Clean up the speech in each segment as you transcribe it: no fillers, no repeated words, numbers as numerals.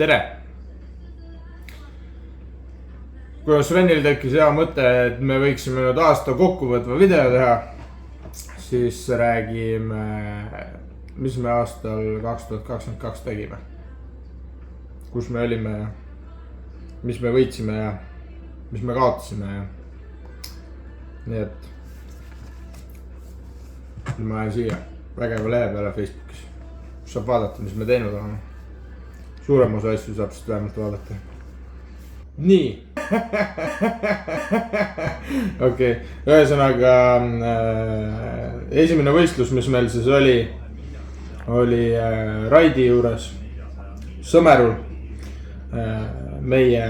tere! Kui Svenil tekkis hea mõte, et me võiksime nüüd aasta kokkuvõtva video teha, siis räägime, mis me aastal 2022 tegime. Kus me olime ja mis me võitsime ja mis me kaotasime ja nii et ma olen siia vägeva lehe peale Facebookis. Saab vaadata, mis me teinud oleme. Suurem osa asju saab seda vähemalt vaadata. Nii. Okei. Ühesõnaga esimene võistlus, mis meil siis oli Raidi juures Sõmerul. Meie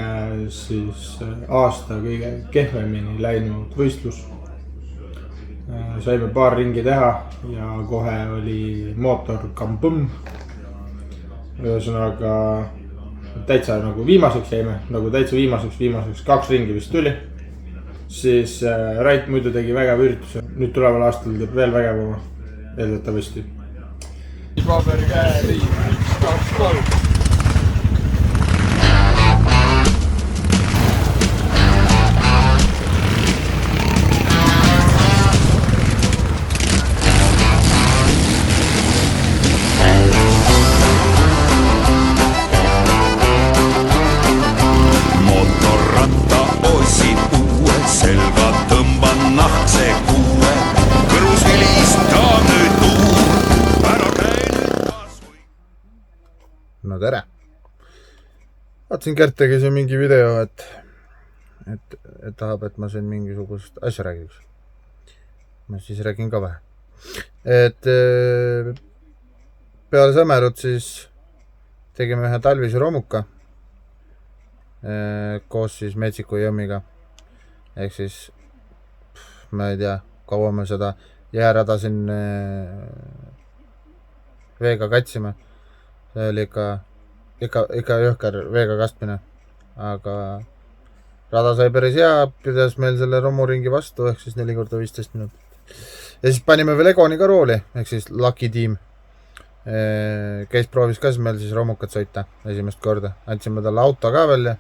siis aasta kõige kehvemini läinud võistlus. Saime paar ringi teha ja kohe oli mootor kampõmm. Ühesõnaga täitsa nagu viimaseks jäime, nagu täitsa viimaseks 2 ringi vist tuli. Siis Rait muidu tegi vägev ürituse. Nüüd tuleval aastal teeb veel vägevama, eeldatavasti. Paber käe, 1, 2, 3. No tere! Vaatasin Kärt tegi siin mingi video, et tahab, et ma siin mingisugust asja räägiks. Ma siis räägin ka vähe. Et peale Sõmerut siis tegime ühe talvise romuka koos siis Metsiku Jõmmiga. Ehk siis, ma ei tea, kaua me seda jäärada siin veega katsime. See oli ikka jõhker veega kastmine, aga rada sai päris hea, pidas meil selle romuringi vastu, ehk siis 4x15 minutit. Ja siis panime veel Egoni ka rooli, ehk siis Lucky Team. Käis proovis ka meil siis romukat sõita esimest korda. Andsime talle auto ka veel ja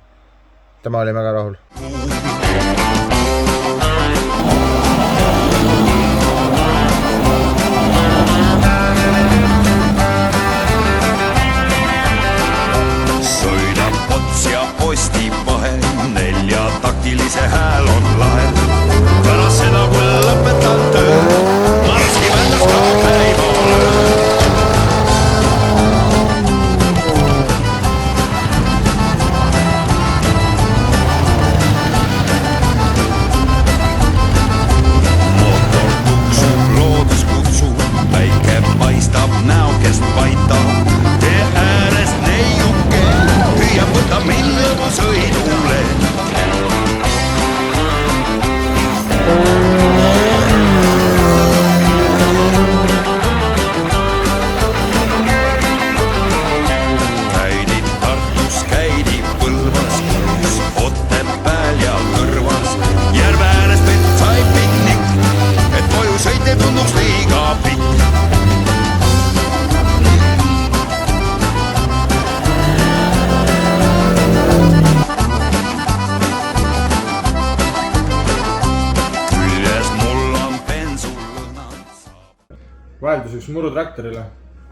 tema oli väga rahul. Taktilise hääl on lahe. Pärast seda, kui lõpetan töö, Marski väljas ka käival öö. Mootor tuksub, loodus kutsub, päike paistab, näokest paitab. Tee äärest neiuke, hüüab võta minna kui sõidule. Käidi Tartus, käidi Põlvas, Otepääl ja Kõrvas. Järve äärest vett sai piknik, et koju sõite tunduks liiga pikk. Vahelduseks murutraktorile,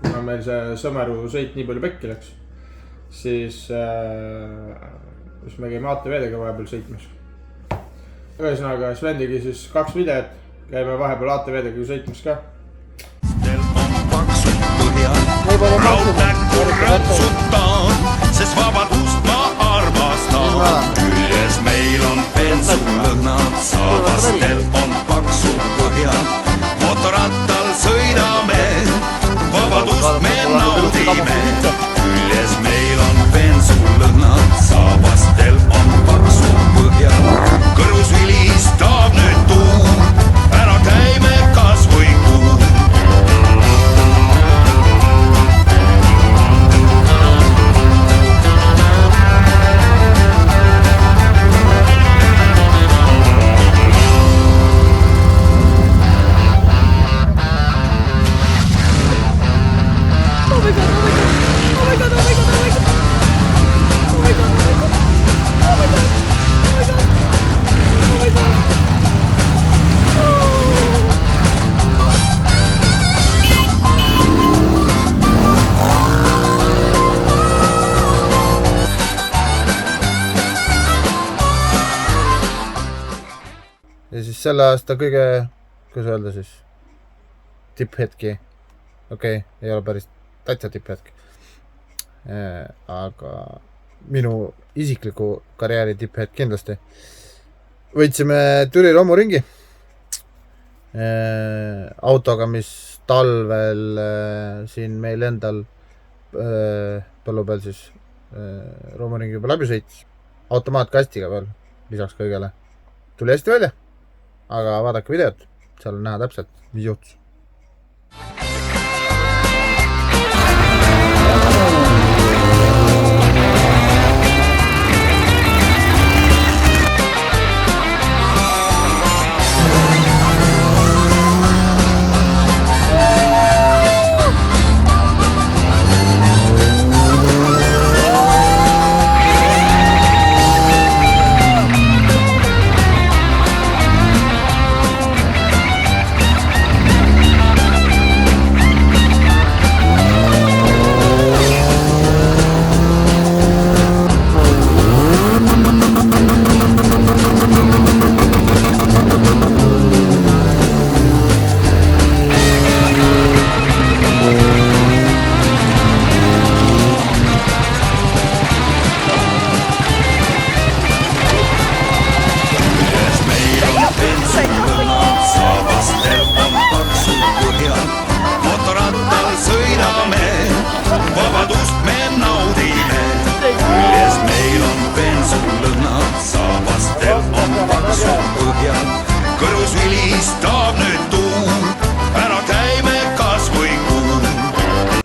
kuna meil see Sõmeru sõit nii palju pekki läks, siis me käime ATV-dega vahepeal sõitmas. Ühesõnaga Sven tegi siis 2 videot, käime vahepeal ATV-dega sõitmas ka. Teil on paksud põhjad, raudnäkku rõtsutan, sest vabadust ma armastan. Küljes meil on bensulõhnad, saabastel on paksud põhjad. Motorattal sõidame, vabadust me naudime. Küljes meil on bensulõhnad, saabastel on paksu põhjad. Kõrvus vilistab nüüd tuul, ära käime kas või kuu. selle aasta kõige, kuidas öelda siis, tipphetki. Okei, ei ole päris täitsa tipphetki. Aga minu isikliku karjääri tipphetk kindlasti. Võitsime Türi romuringi autoga, mis talvel siin meil endal põllu peal siis romuringi juba läbi sõits. Automaatkastiga veel, lisaks kõigele. Tuli hästi välja, aga vaadake videot, seal on näha täpselt, mis juhtus.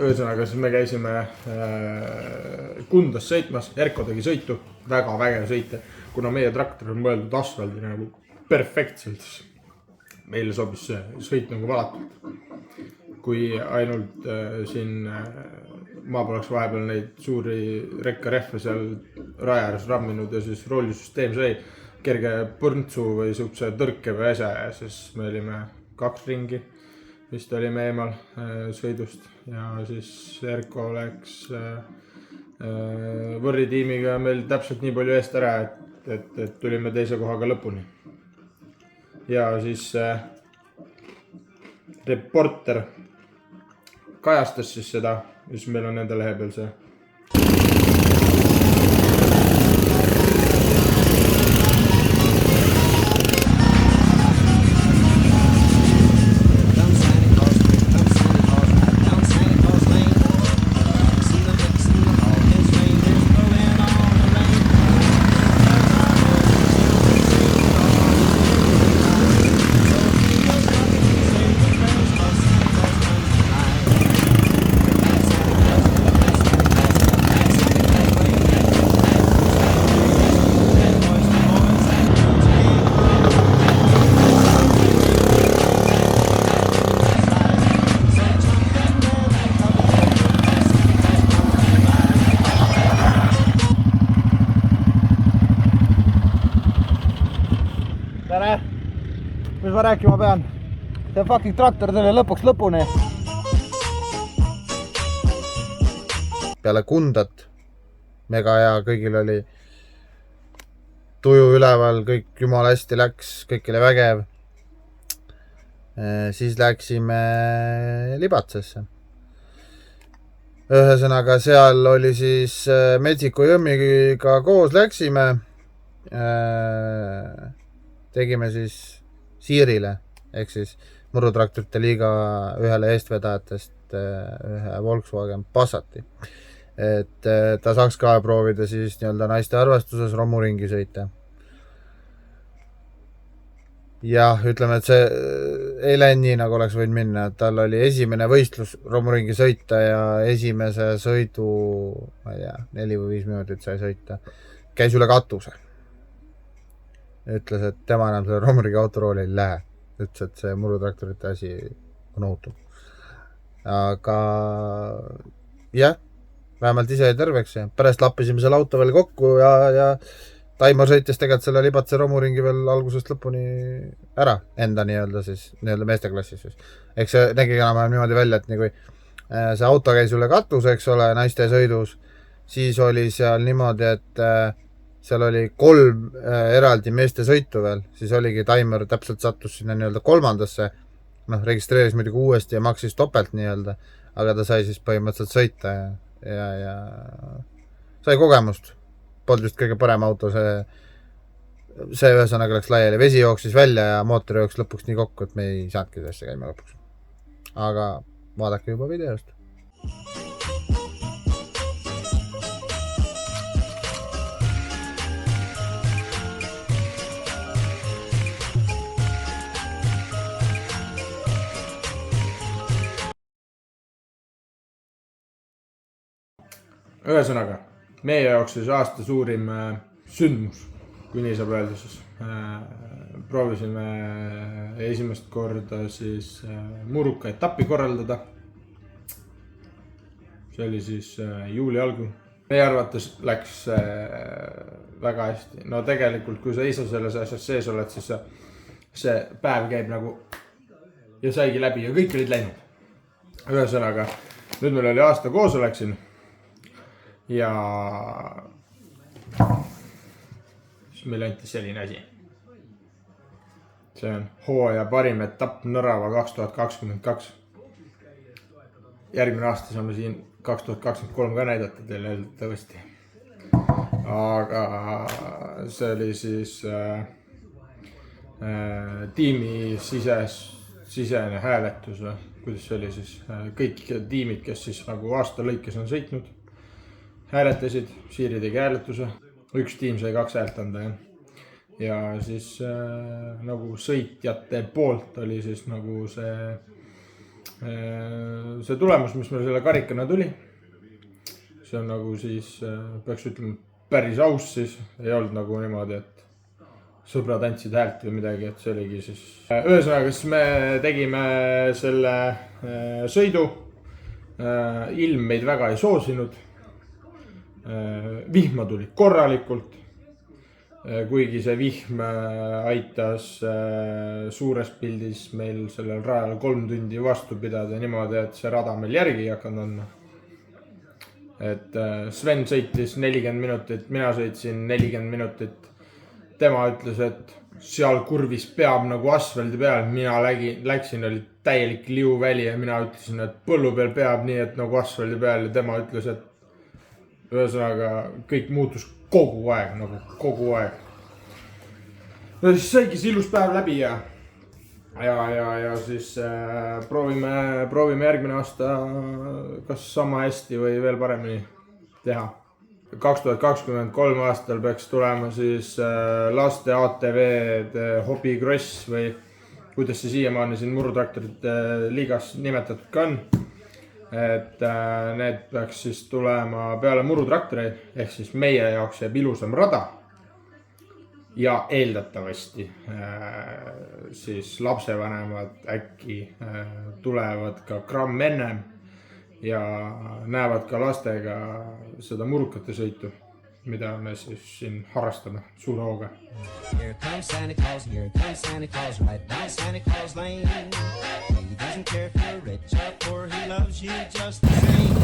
Ühesõnaga, siis me käisime Kundas sõitmas, Erko tegi sõitu, väga vägev sõite, kuna meie traktor on mõeldud asfaldi nagu perfektselt. Meile sobis see sõit nagu valatult. Kui ainult siin ma poleks vahepeal neid suuri rekkarehve seal raja ääres ramminud ja siis rollisüsteem sai kerge põrntsu või siukse tõrke või asja ja siis me olime 2 ringi. Vist olime eemal sõidust ja siis Erko läks võrri tiimiga meil täpselt nii palju eest ära, et tulime teise kohaga lõpuni. Ja siis reporter kajastas siis seda, mis meil on enda lehe peal see. Tere! Mis ma rääkima pean? See fucking traktor tuli lõpuks lõpuni. Peale Kundat mega hea, kõigil oli tuju üleval, kõik jumala hästi läks, kõik oli vägev. Siis läksime Libatsesse. Ühesõnaga seal oli siis Metsiku Jõmmiga koos läksime. Tegime siis Siirile, ehk siis murutraktorite liiga ühele eestvedajatest ühe Volkswagen Passati. Et ta saaks ka proovida siis nii-öelda naiste arvestuses romuringi sõita. Jah, ütleme, et see ei läinud nii, nagu oleks võinud minna. Tal oli esimene võistlus romuringi sõita ja esimese sõidu, ma ei tea, 4 või 5 minutit sai sõita. Käis üle katuse. Ütles, et tema enam selle romuringi autorooli ei lähe. Ütles, et see murutraktorite asi on ohutu. Aga jah, vähemalt ise jäi terveks. Pärast lappisime selle auto veel kokku ja Taimar sõitis tegelikult selle Libatse romuringi veel algusest lõpuni ära enda nii-öelda siis, nii-öelda meesteklassis. Eks see nägi enam-vähem niimoodi välja, et kui see auto käis üle katuse, eks ole, naiste sõidus, siis oli seal niimoodi, et seal oli 3 eraldi meeste sõitu veel, siis oligi taimer täpselt sattus sinna nii-öelda 3. Noh, registreeris muidugi uuesti ja maksis topelt nii-öelda, aga ta sai siis põhimõtteliselt sõita ja sai kogemust. Polnud just kõige parem auto, see ühesõnaga läks laiali, vesi jooksis välja ja mootor jooks lõpuks nii kokku, et me ei saadki tõesti käima lõpuks. Aga vaadake juba videost. Ühesõnaga, meie jaoks siis aasta suurim sündmus, kui nii saab öelda siis. Proovisime esimest korda siis muruka etappi korraldada. See oli siis juuli algul. Meie arvates läks väga hästi. No tegelikult, kui sa ise selles asjas sees oled, siis see päev käib nagu ja saigi läbi ja kõik olid läinud. Ühesõnaga, nüüd meil oli aasta koosolek siin. Ja siis meile anti selline asi. See on hooaja parim etapp Nõrava 2022. Järgmine aasta saame siin 2023 ka näidata teile eeldatavasti. Aga see oli siis tiimi sisene hääletus. Kuidas see oli siis? Kõik tiimid, kes siis nagu aasta lõikes on sõitnud, hääletasid, Siiri tegi hääletuse, üks tiim sai 2 häält anda ja siis nagu sõitjate poolt oli siis nagu see tulemus, mis meil selle karikana tuli. See on nagu siis, peaks ütlema, päris aus siis, ei olnud nagu niimoodi, et sõbrad andsid häält või midagi, et see oligi siis. Ühesõnaga, siis me tegime selle sõidu, ilm meid väga ei soosinud. Vihma tuli korralikult, kuigi see vihm aitas suures pildis meil sellel rajal 3 tundi vastu pidada niimoodi, et see rada meil järgi ei hakanud andma. Et Sven sõitis 40 minutit, mina sõitsin 40 minutit. Tema ütles, et seal kurvis peab nagu asfaldi peal, mina läksin, oli täielik liuväli ja mina ütlesin, et põllu peal peab nii, et nagu asfaldi peal ja tema ütles, et ühesõnaga kõik muutus kogu aeg, nagu kogu aeg. Ja siis saigi see ilus päev läbi ja siis proovime järgmine aasta kas sama hästi või veel paremini teha. 2023 aastal peaks tulema siis laste ATV-d hobikross või kuidas see siiamaani siin murutraktorite liigas nimetatud ka on. Et need peaks siis tulema peale murutraktoreid, ehk siis meie jaoks jääb ilusam rada. Ja eeldatavasti siis lapsevanemad äkki tulevad ka gramm ennem ja näevad ka lastega seda murukate sõitu, mida me siis siin harrastame suure hooga. Here comes Santa Claus, right down Santa Claus Lane. He doesn't care if you're rich or poor, he loves you just the same.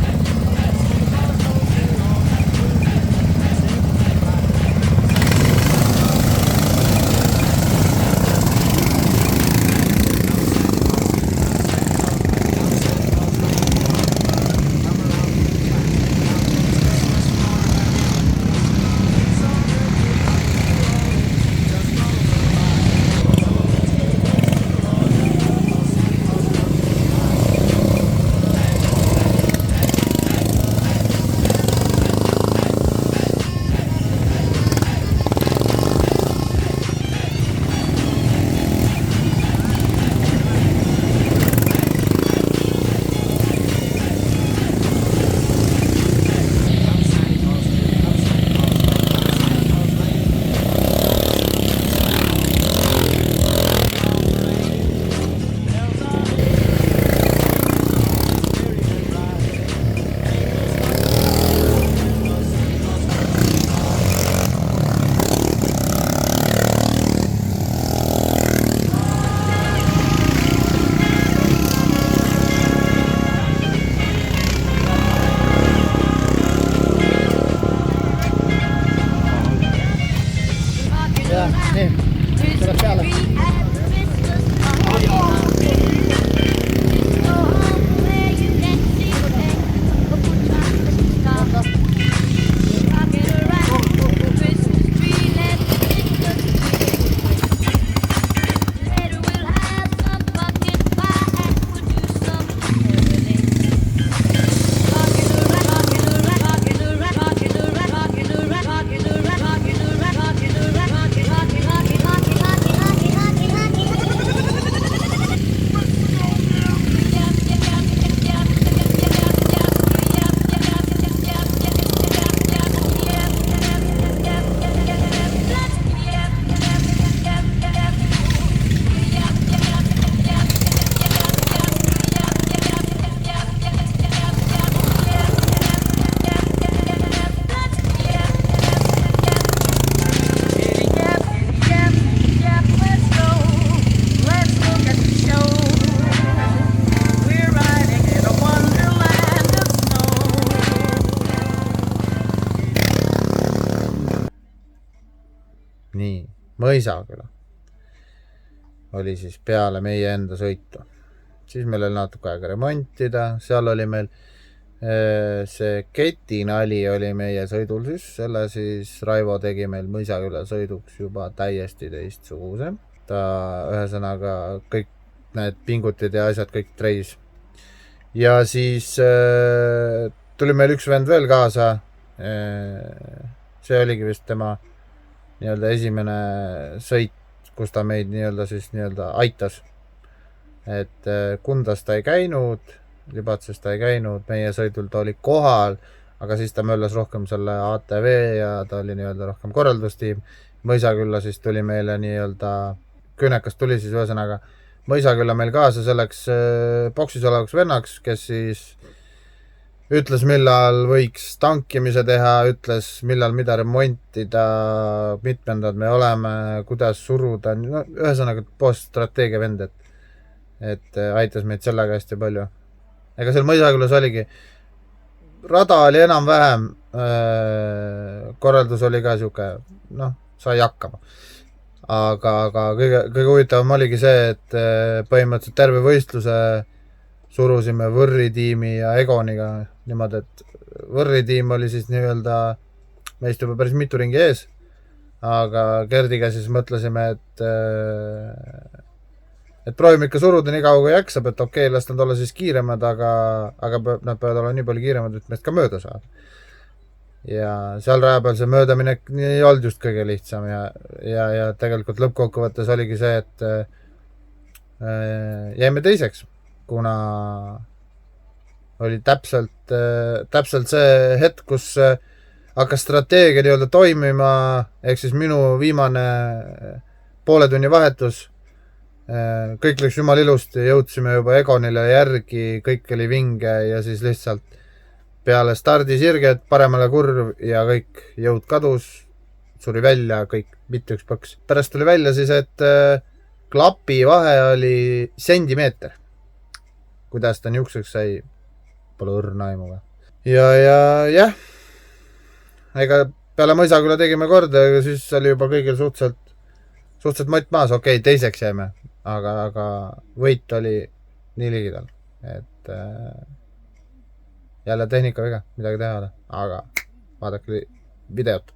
nii, Mõisaküla oli siis peale meie enda sõitu. Siis meil oli natuke aega remontida, seal oli meil see ketinali oli meie sõidul siis, selle siis Raivo tegi meil Mõisaküla sõiduks juba täiesti teistsuguse. Ta ühesõnaga kõik need pingutid ja asjad kõik treis. Ja siis tuli meil üks vend veel kaasa. See oligi vist tema nii-öelda esimene sõit, kus ta meid nii-öelda aitas. Et Kundas ta ei käinud, Libatses ta ei käinud, meie sõidul ta oli kohal, aga siis ta möllas rohkem selle ATV ja ta oli nii-öelda rohkem korraldustiim. Mõisakülla siis tuli meile nii-öelda, Künekast tuli siis ühesõnaga Mõisakülla meil kaasa selleks boksis olevaks vennaks, kes siis ütles, millal võiks tankimise teha, ütles, millal mida remontida, mitmendad me oleme, kuidas suruda, no, ühesõnaga poststrateegia vend, et aitas meid sellega hästi palju. Ega seal Mõisakülas oligi, rada oli enam-vähem, korraldus oli ka siuke, noh, sai hakkama. Aga kõige huvitavam oligi see, et põhimõtteliselt terve võistluse surusime Võrri tiimi ja Egoniga niimoodi, et Võrri tiim oli siis nii-öelda meist juba päris mitu ringi ees, aga Gerdiga siis mõtlesime, et proovime ikka suruda nii kaua kui jaksab, et okei, las nad olla siis kiiremad, aga nad peavad olla nii palju kiiremad, et meist ka mööda saab. Ja seal raja peal see möödaminek ei olnud just kõige lihtsam ja tegelikult lõppkokkuvõttes oligi see, et jäime teiseks, kuna oli täpselt see hetk, kus hakkas strateegia nii-öelda toimima, ehk siis minu viimane poole tunni vahetus. Kõik läks jumal ilusti, jõudsime juba Egonile järgi, kõik oli vinge ja siis lihtsalt peale stardisirget paremale kurv ja kõik jõud kadus, suri välja, kõik, mitte üks põks. Pärast tuli välja siis, et klapi vahe oli sentimeeter. Kuidas ta niukseks sai, pole õrna aimuga. Ja jah, ega peale Mõisaküla tegime korda, aga siis oli juba kõigil suhteliselt mott maas. Okei, teiseks jäime, aga võit oli nii ligidal, et jälle tehnika viga, midagi teha ole, aga vaadake videot.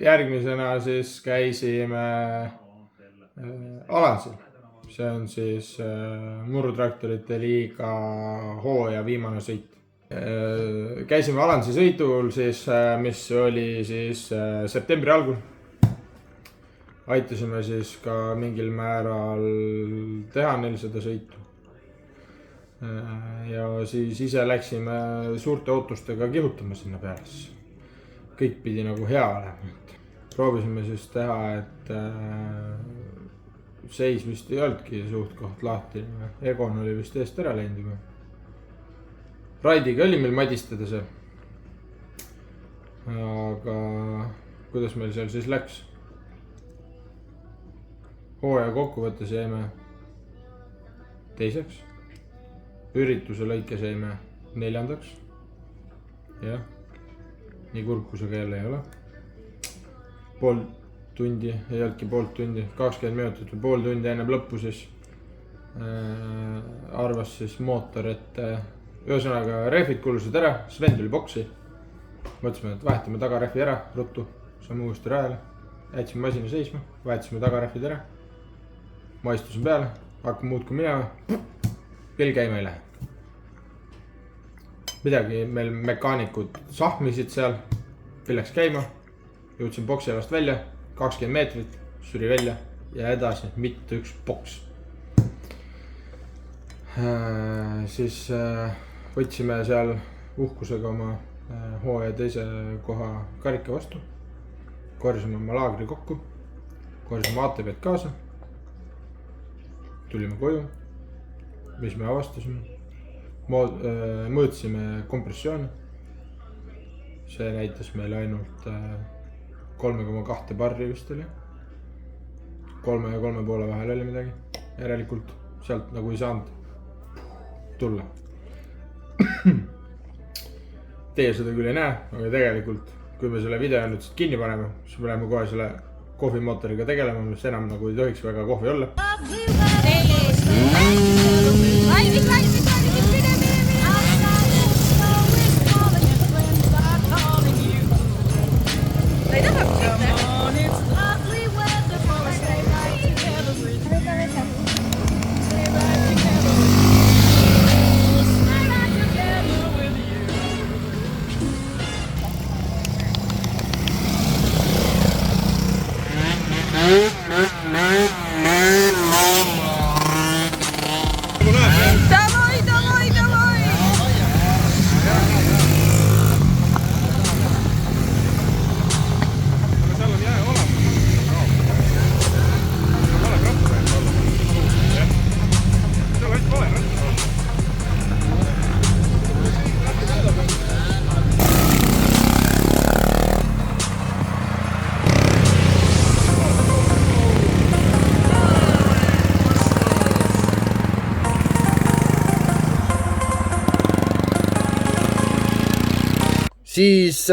Järgmisena siis käisime Alansil. See on siis Murutraktorite liiga hooaja viimane sõit. Käisime Alansi sõidul siis, mis oli siis septembri algul. Aitasime siis ka mingil määral teha neil seda sõitu. Ja siis ise läksime suurte ootustega kihutama sinna peale. Kõik pidi nagu hea olema. Proovisime siis teha, et seis vist ei olnudki suht koht lahti. Egon oli vist eest ära läinud. Raidiga oli meil madistada see. Aga kuidas meil seal siis läks? Hooaja kokkuvõttes jäime teiseks. Ürituse lõikes jäime 4. Jah. Nii kurb, kui see jälle ei ole. pool tundi, ei olnudki poolt tundi, 20 minutit või pool tundi ennem lõppu siis arvas siis mootor, et ühesõnaga rehvid kulusid ära, Sven tuli boksi. Mõtlesime, et vahetame tagarehvi ära, ruttu, saame uuesti rajale. Jätsime masina seisma, vahetasime tagarehvid ära. Ma istusin peale, hakkame muudkui minema. Pill käima ei lähe. Midagi meil mekaanikud sahmisid seal, pill läks käima. Jõudsin boksi alast välja, 20 meetrit, suri välja ja edasi mitte üks boks. Siis võtsime seal uhkusega oma hooaja teise koha karika vastu. Korjasime oma laagri kokku, korjasime ATV-d kaasa. Tulime koju, mis me avastasime. Mõõtsime kompressiooni. See näitas meile ainult 3,2 barri vist oli. 3 ja 3,5 vahel oli midagi. Järelikult sealt nagu ei saanud tulla. Teie seda küll ei näe, aga tegelikult kui me selle video nüüd kinni paneme, siis me läheme kohe selle kohvimootoriga tegelema, mis enam nagu ei tohiks väga kohvi olla. Siis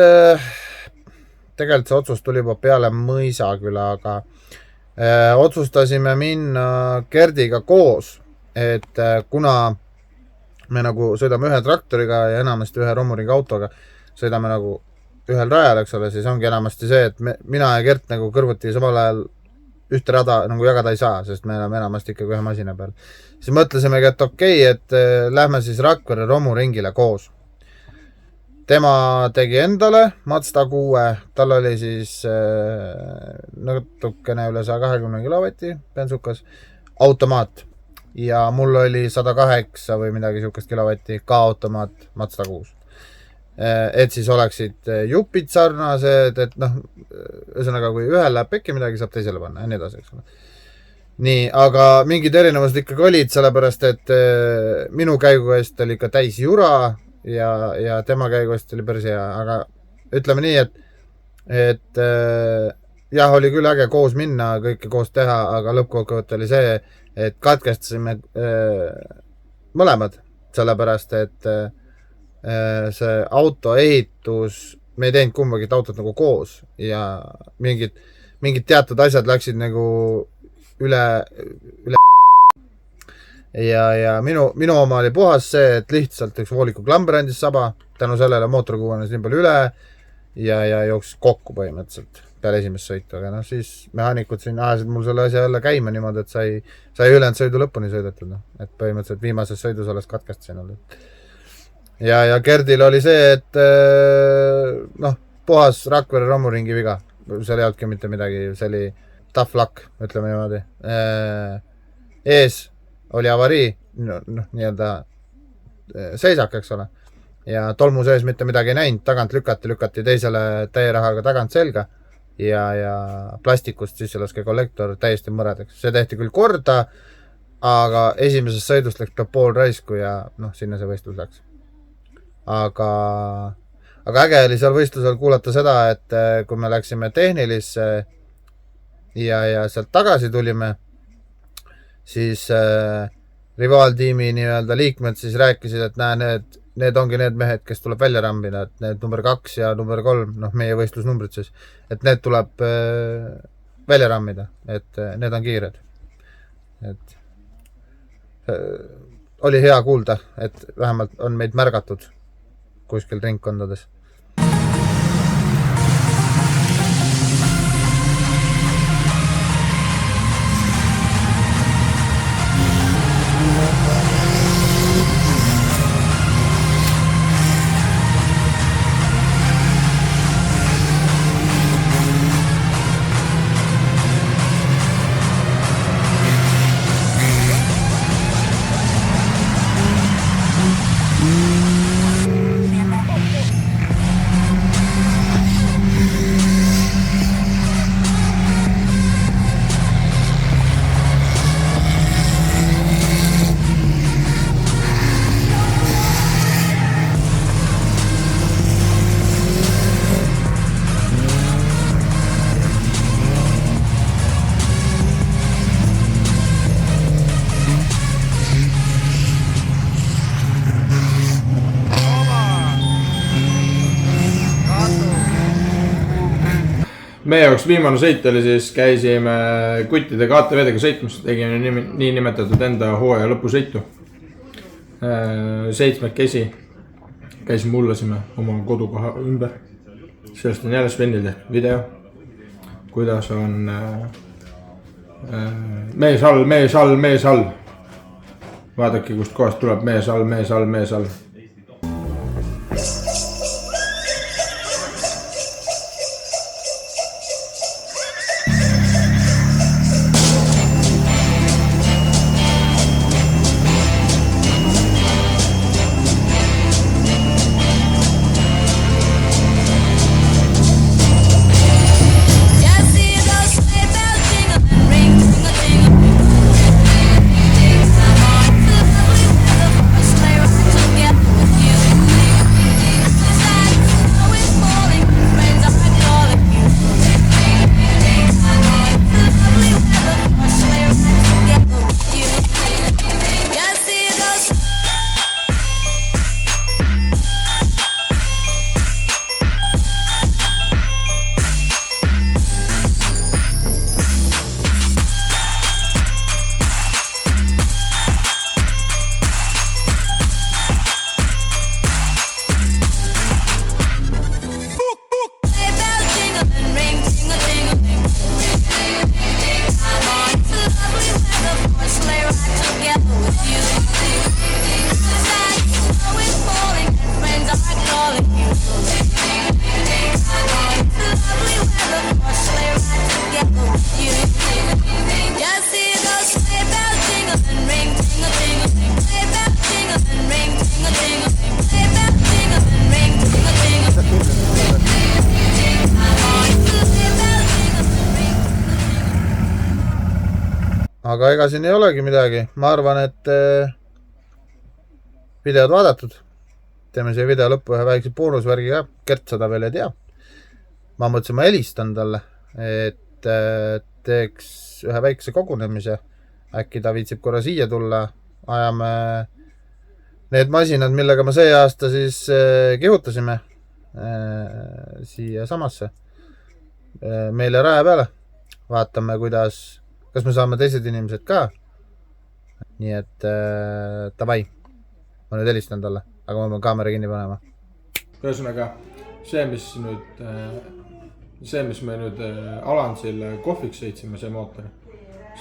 tegelikult see otsus tuli juba peale Mõisaküla, aga otsustasime minna Gerdiga koos, et kuna me nagu sõidame ühe traktoriga ja enamasti ühe romuringi autoga, sõidame nagu ühel rajal, eks ole, siis ongi enamasti see, et mina ja Gert nagu kõrvuti samal ajal ühte rada nagu jagada ei saa, sest me oleme enamasti ikkagi ühe masina peal. Siis mõtlesimegi, et okei, et lähme siis Rakvere romuringile koos. Tema tegi endale Mazda 6, tal oli siis natukene üle 120 kilovati bensukas automaat ja mul oli 108 või midagi sihukest kilovatti ka automaat Mazda 6. Et siis oleksid jupid sarnased, et noh, ühesõnaga kui ühel läheb pekki midagi, saab teisele panna ja nii edasi, eks ole. Nii, aga mingid erinevused ikkagi olid, sellepärast et minu käigu eest oli ikka täis jura ja tema käigu eest oli päris hea, aga ütleme nii, et jah, oli küll äge koos minna, kõike koos teha, aga lõppkokkuvõte oli see, et katkestasime mõlemad, sellepärast et see auto ehitus, me ei teinud kumbagi autot nagu koos ja mingid teatud asjad läksid nagu üle ja minu oma oli puhas see, et lihtsalt üks vooliku klamber andis saba, tänu sellele mootor kuuenes nii palju üle ja jooksis kokku põhimõtteliselt peale esimest sõitu, aga noh, siis mehaanikud siin ajasid mul selle asja jälle käima niimoodi, et sai ülejäänud sõidu lõpuni sõidetud, et põhimõtteliselt viimases sõidus alles katkestasin olnud. Ja Gerdil oli see, et noh, puhas Rakvere romuringi viga, seal ei olnudki mitte midagi, see oli tough luck, ütleme niimoodi. Ees oli avarii, noh, nii-öelda seisak, eks ole. Ja tolmu sees mitte midagi ei näinud, tagant lükati teisele täierahaga tagant selga ja plastikust sisselaske kollektor täiesti mõredaks. See tehti küll korda, aga esimesest sõidust läks peab pool raisku ja noh, sinna see võistlus läks. Aga äge oli seal võistlusel kuulata seda, et kui me läksime tehnilisse ja sealt tagasi tulime, siis rivaaltiimi nii-öelda liikmed siis rääkisid, et need ongi need mehed, kes tuleb välja rammida, et need number 2 ja number 3, meie võistlusnumbrid siis, et need tuleb välja rammida, et need on kiired. Et oli hea kuulda, et vähemalt on meid märgatud kuskil ringkondades. Meie jaoks viimane sõit oli siis, käisime kuttidega ATV-dega sõitmas, tegime nii nimetatud enda hooaja lõpusõitu. 7 käisime, mullasime oma kodukoha ümber. Sellest on jälle Svenil tehtud video, kuidas on mees all. Vaadake, kust kohast tuleb mees all. Aga ega siin ei olegi midagi. Ma arvan, et videod vaadatud. Teeme siia video lõppu ühe väikse boonusvärgi ka. Kert seda veel ei tea. Ma mõtlesin, ma helistan talle, et teeks ühe väikse kogunemise. Äkki ta viitsib korra siia tulla. Ajame need masinad, millega ma see aasta siis kihutasime siia samasse meile raja peale. Vaatame, kas me saame teised inimesed ka. Nii et tavai. Ma nüüd helistan talle, aga ma pean kaamera kinni panema. Ühesõnaga, see, mis me nüüd Alansil kohviks sõitsime, see mootor,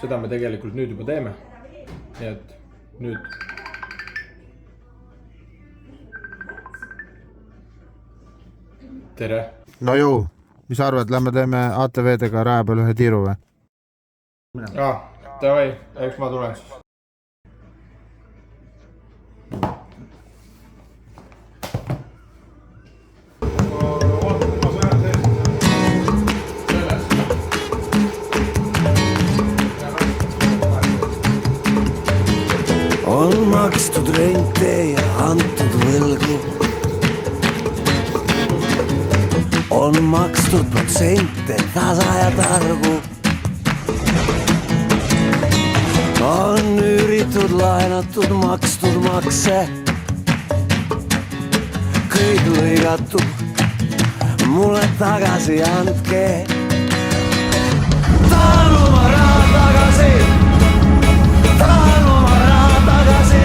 seda me tegelikult nüüd juba teeme. Nii et nüüd tere. No jõu, mis arvad, lähme teeme ATV-dega raja peal ühe tiiru või? Tavai, eks ma tulen siis. On makstud rente ja antud võlgu. On makstud protsente tasa ja targu. on üüritud, laenatud, makstud makse, kõik lõigatud, mulle tagasi andke. Tahan oma raha tagasi, tahan oma raha tagasi.